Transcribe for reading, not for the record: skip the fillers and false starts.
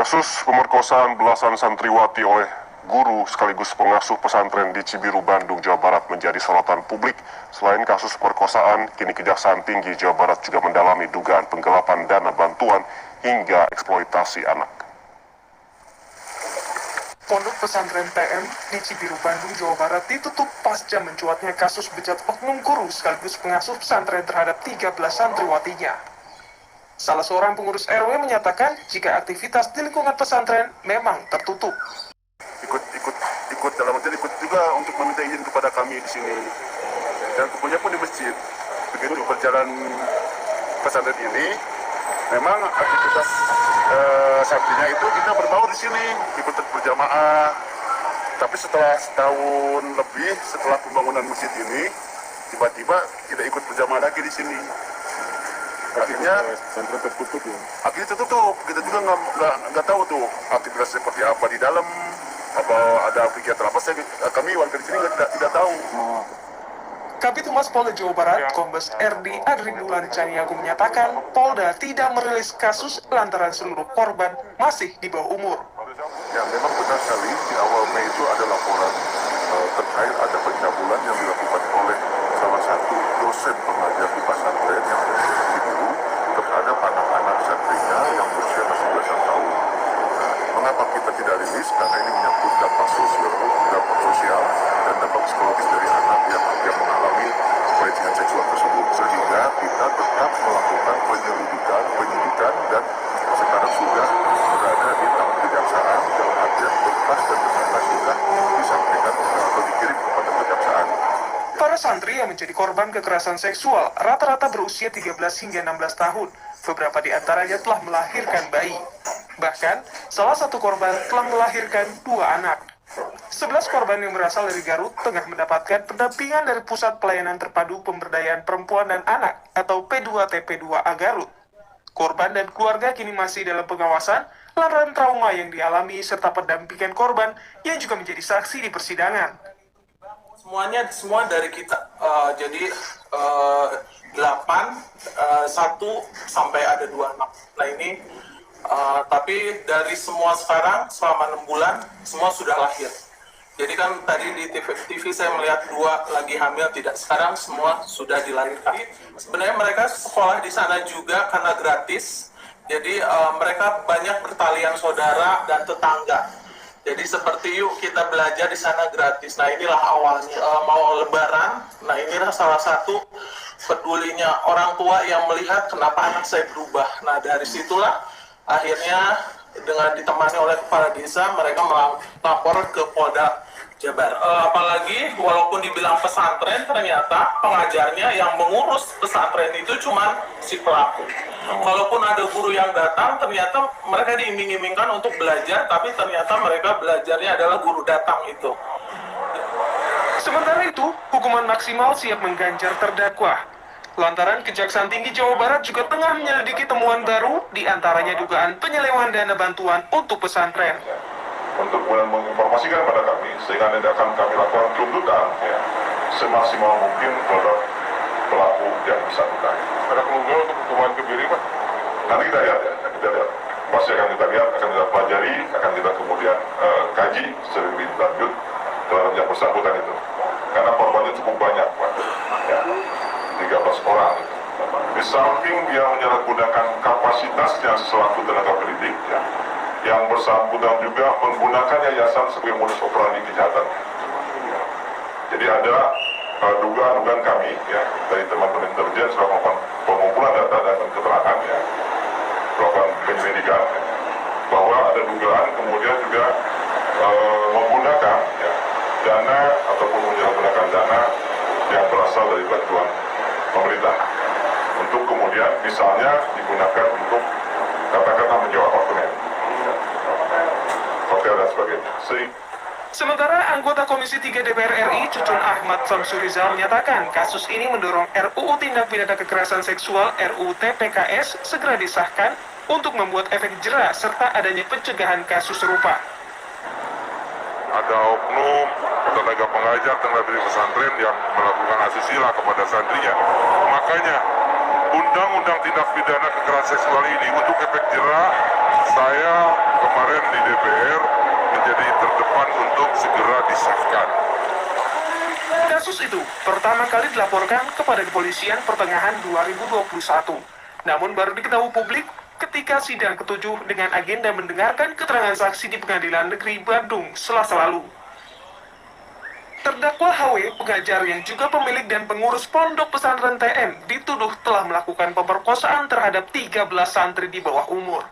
Kasus pemerkosaan belasan santriwati oleh guru sekaligus pengasuh pesantren di Cibiru, Bandung, Jawa Barat menjadi sorotan publik. Selain kasus pemerkosaan, kini Kejaksaan Tinggi Jawa Barat juga mendalami dugaan penggelapan dana bantuan hingga eksploitasi anak. Pondok pesantren TM di Cibiru, Bandung, Jawa Barat ditutup pasca mencuatnya kasus bejat oknum guru sekaligus pengasuh pesantren terhadap 13 santriwatinya. Salah seorang pengurus RW menyatakan jika aktivitas di lingkungan pesantren memang tertutup. Ikut dalam artian ikut juga untuk meminta izin kepada kami di sini. Dan kumpulnya pun di masjid. Begitu berjalan pesantren ini, memang aktivitas santrinya itu kita berbaur di sini, ikut berjamaah. Tapi setelah setahun lebih setelah pembangunan masjid ini, tiba-tiba tidak ikut berjamaah lagi di sini. Akhirnya pesantren tertutup ya. Akhirnya tertutup. Kita juga nggak tahu tuh aktivitas seperti apa di dalam, apa ada kegiatan apa. Kami warga di sini tidak tahu. Kabid Humas Polda Jawa Barat, Kombes RD Adri Bulan Caniago menyatakan Polda tidak merilis kasus lantaran seluruh korban masih di bawah umur. Ya, memang benar sekali di awal Mei itu ada laporan terkait ada pencabulan yang dilakukan oleh salah satu dosen pengajar di pesantren yang ada di Cibiru terhadap anak-anak santrinya yang berusia masih belasan tahun. Mengapa kita tidak rilis? Karena ini menyangkut dampak sosial dan dampak psikologis dari anak yang mengalami pelecehan seksual tersebut, sehingga kita tetap melakukan penyidikan dan sekarang sudah berada di tangan kejaksaan dalam artian berkas dan tersangka sudah disampaikan atau dikirim kepada kejaksaan. Para santri yang menjadi korban kekerasan seksual rata-rata berusia 13 hingga 16 tahun. Beberapa di antaranya telah melahirkan bayi. Bahkan, salah satu korban telah melahirkan 2 anak. 11 korban yang berasal dari Garut tengah mendapatkan pendampingan dari Pusat Pelayanan Terpadu Pemberdayaan Perempuan dan Anak atau P2TP2A Garut. Korban dan keluarga kini masih dalam pengawasan lantaran trauma yang dialami serta pendampingan korban yang juga menjadi saksi di persidangan. Semua dari kita. Jadi 8, 1 sampai ada 2 anak. Nah ini tapi dari semua sekarang selama 6 bulan semua sudah lahir. Jadi kan tadi di TV saya melihat 2 lagi hamil, tidak, sekarang semua sudah dilahirkan. Sebenarnya mereka sekolah di sana juga karena gratis. Jadi mereka banyak bertalian saudara dan tetangga. Jadi seperti yuk kita belajar di sana gratis. Nah inilah awalnya mau Lebaran. Nah inilah salah satu pedulinya orang tua yang melihat kenapa anak saya berubah. Nah dari situlah akhirnya dengan ditemani oleh kepala desa mereka melapor ke Polda Jabar. Apalagi walaupun dibilang pesantren, ternyata pengajarnya yang mengurus pesantren itu cuma si pelaku. Kalaupun ada guru yang datang, ternyata mereka diiming-imingkan untuk belajar, tapi ternyata mereka belajarnya adalah guru datang itu. Sementara itu, hukuman maksimal siap mengganjar terdakwa. Lantaran Kejaksaan Tinggi Jawa Barat juga tengah menyelidiki temuan baru, diantaranya dugaan penyelewengan dana bantuan untuk pesantren. Untuk kemudian menginformasikan kepada kami, sehingga nanti akan kami lakukan tuntutan semaksimal mungkin terhadap pelaku yang bersangkutan. Ada kemungkinan untuk hukuman kebiri, Pak? Nanti kita lihat ya, pasti akan kita lihat, akan kita pelajari, akan kita kemudian kaji secara lebih lanjut terhadap yang bersangkutan itu. Karena korbannya cukup banyak, Pak. Ya, 13 orang. Di samping dia menyalahgunakan kapasitasnya selaku tenaga pendidik, ya, yang bersangkutan juga menggunakan yayasan sebagai modus operandi kejahatan. Ya. Jadi ada dugaan kami ya dari teman-teman intelijen setelah melakukan pengumpulan data dan keterangan ya, melakukan penyelidikan ya, bahwa ada dugaan kemudian juga menggunakan ya, dana ataupun menyalahgunakan dana yang berasal dari bantuan pemerintah untuk kemudian misalnya digunakan untuk katakanlah menyewa apartemen, hotel dan sebagainya. Sementara anggota Komisi 3 DPR RI, Cucun Ahmad Samsurizal menyatakan kasus ini mendorong RUU Tindak Pidana Kekerasan Seksual RUU TPKS segera disahkan untuk membuat efek jera serta adanya pencegahan kasus serupa. Ada oknum tenaga pengajar tenaga pesantren yang melakukan asusila kepada santrinya. Makanya Undang-Undang Tindak Pidana Kekerasan Seksual ini untuk efek jera, saya kemarin kemarin di DPR menjadi terdepan untuk segera disahkan. Kasus itu pertama kali dilaporkan kepada kepolisian pertengahan 2021. Namun baru diketahui publik ketika sidang ke-7 dengan agenda mendengarkan keterangan saksi di Pengadilan Negeri Bandung Selasa lalu. Terdakwa HW, pengajar yang juga pemilik dan pengurus pondok pesantren TM, dituduh telah melakukan pemerkosaan terhadap 13 santri di bawah umur.